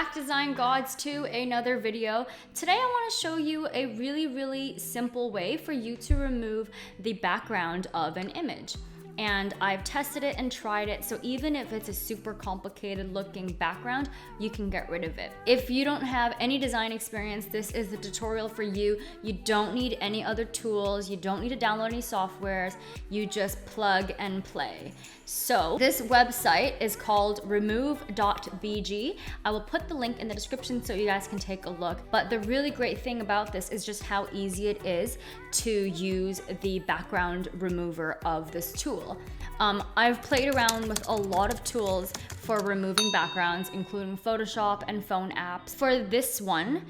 back, design gods, to another video. Today I want to show you a really simple way for you to remove the background of an image. And I've tested it and tried it, so even if it's a super complicated looking background, you can get rid of it. If you don't have any design experience, this is the tutorial for you. You don't need any other tools, you don't need to download any softwares, you just plug and play. So this website is called remove.bg. I will put the link in the description so you guys can take a look. But the really great thing about this is just how easy it is to use the background remover of this tool. I've played around with a lot of tools for removing backgrounds, including Photoshop and phone apps. For this one,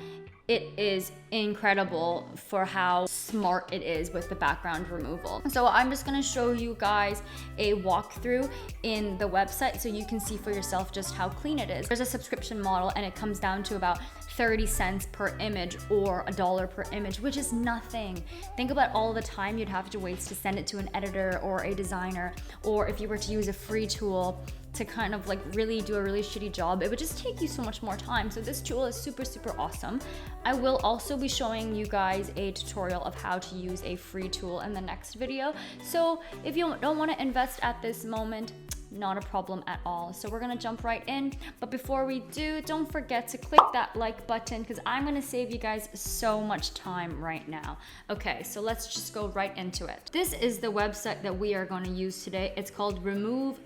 it is incredible for how smart it is with the background removal. So I'm just gonna show you guys a walkthrough in the website so you can see for yourself just how clean it is. There's a subscription model and it comes down to about 30 cents per image or $1 per image, which is nothing. Think about all the time you'd have to waste to send it to an editor or a designer, or if you were to use a free tool to kind of like really do a really shitty job, it would just take you so much more time. So this tool is super awesome. I will also be showing you guys a tutorial of how to use a free tool in the next video. So if you don't want to invest at this moment, not a problem at all. So we're gonna jump right in. But before we do, don't forget to click that like button because I'm gonna save you guys so much time right now. Okay, so let's just go right into it. This is the website that we are gonna use today. It's called remove.bg,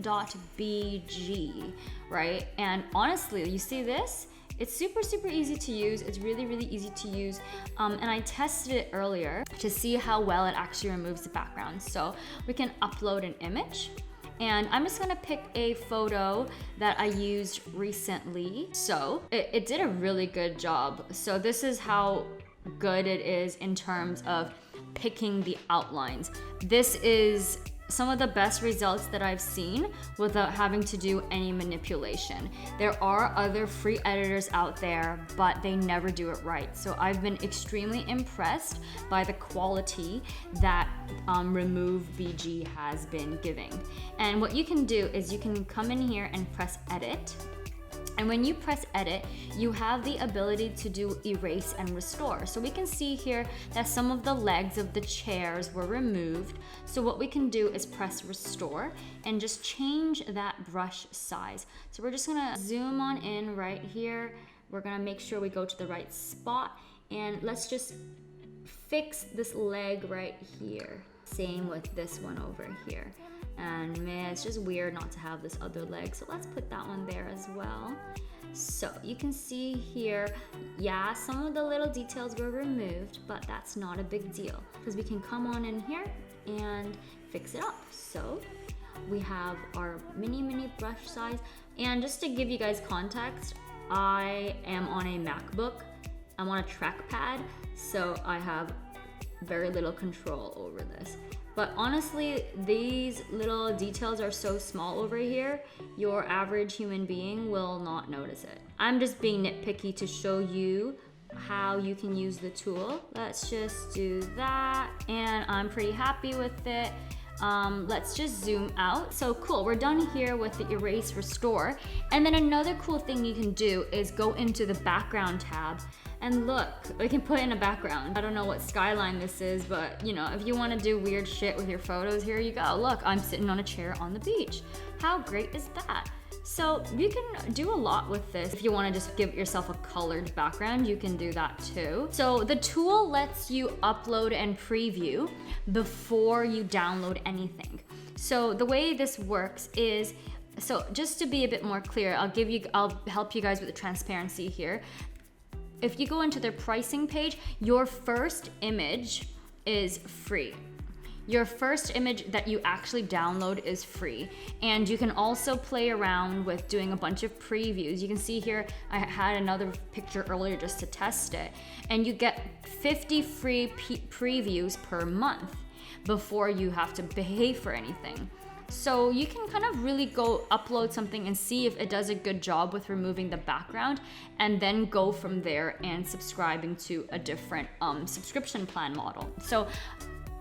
right? And honestly, you see this? It's super easy to use. It's really easy to use. And I tested it earlier to see how well it actually removes the background. So we can upload an image. And I'm just gonna pick a photo that I used recently. So it did a really good job. So this is how good it is in terms of picking the outlines. This is some of the best results that I've seen without having to do any manipulation. There are other free editors out there, but they never do it right. So I've been extremely impressed by the quality that Remove BG has been giving. And what you can do is you can come in here and press edit. And when you press edit, you have the ability to do erase and restore. So we can see here that some of the legs of the chairs were removed. So what we can do is press restore and just change that brush size. So we're just gonna zoom on in right here. We're gonna make sure we go to the right spot, and let's just fix this leg right here. Same with this one over here. And man, it's just weird not to have this other leg. So let's put that one there as well. So you can see here, yeah, some of the little details were removed, but that's not a big deal because we can come on in here and fix it up. So we have our mini brush size. And just to give you guys context, I am on a MacBook. I'm on a trackpad, so I have very little control over this. But honestly, these little details are so small over here, your average human being will not notice it. I'm just being nitpicky to show you how you can use the tool. Let's just do that, and I'm pretty happy with it. Let's just zoom out. So cool, we're done here with the erase restore. And then another cool thing you can do is go into the background tab. And look, we can put in a background. I don't know what skyline this is, but you know, if you want to do weird shit with your photos, here you go. Look, I'm sitting on a chair on the beach. How great is that? So you can do a lot with this. If you want to just give yourself a colored background, you can do that too. So the tool lets you upload and preview before you download anything. So the way this works is, so just to be a bit more clear, I'll help you guys with the transparency here. If you go into their pricing page, your first image is free. Your first image that you actually download is free. And you can also play around with doing a bunch of previews. You can see here, I had another picture earlier just to test it. And you get 50 free previews per month before you have to pay for anything. So you can kind of really go upload something and see if it does a good job with removing the background, and then go from there and subscribing to a different subscription plan model. So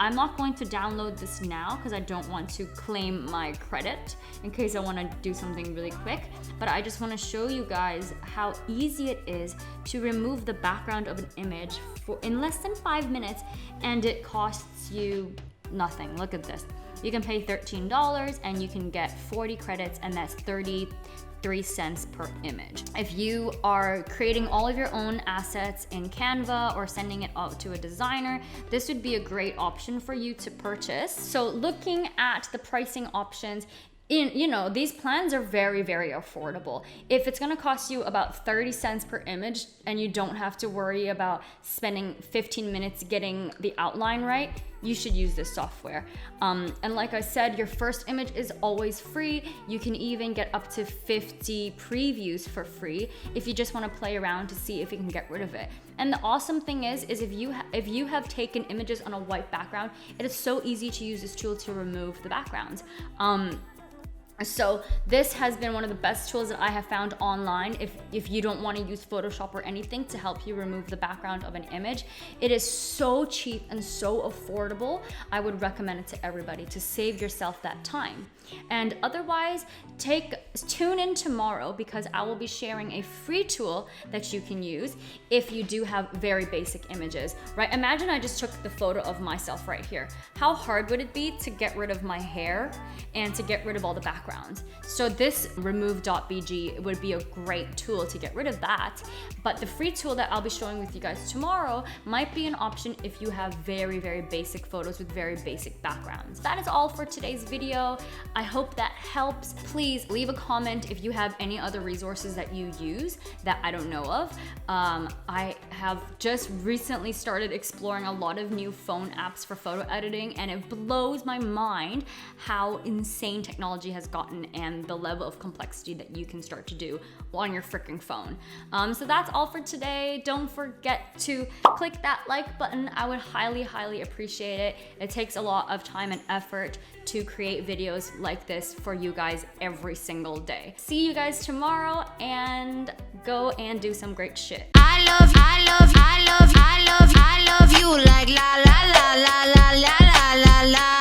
I'm not going to download this now because I don't want to claim my credit in case I want to do something really quick, but I just want to show you guys how easy it is to remove the background of an image in less than 5 minutes, and it costs you nothing. Look at this. You can pay $13 and you can get 40 credits, and that's 33 cents per image. If you are creating all of your own assets in Canva or sending it out to a designer, this would be a great option for you to purchase. So looking at the pricing options, these plans are very, very affordable. If it's gonna cost you about 30 cents per image and you don't have to worry about spending 15 minutes getting the outline right, you should use this software. And like I said, your first image is always free. You can even get up to 50 previews for free if you just wanna play around to see if you can get rid of it. And the awesome thing is if you have taken images on a white background, it is so easy to use this tool to remove the backgrounds. So this has been one of the best tools that I have found online if you don't want to use Photoshop or anything to help you remove the background of an image. It is so cheap and so affordable. I would recommend it to everybody to save yourself that time. And otherwise, tune in tomorrow because I will be sharing a free tool that you can use if you do have very basic images, right? Imagine I just took the photo of myself right here. How hard would it be to get rid of my hair and to get rid of all the backgrounds? So this remove.bg would be a great tool to get rid of that. But the free tool that I'll be showing with you guys tomorrow might be an option if you have very, very basic photos with very basic backgrounds. That is all for today's video. I hope that helps. Please leave a comment if you have any other resources that you use that I don't know of. I have just recently started exploring a lot of new phone apps for photo editing, and it blows my mind how insane technology has gotten and the level of complexity that you can start to do on your freaking phone. So that's all for today. Don't forget to click that like button. I would highly, highly appreciate it. It takes a lot of time and effort to create videos like this for you guys every single day. See you guys tomorrow, and go and do some great shit. I love you like la la la la la la la la la.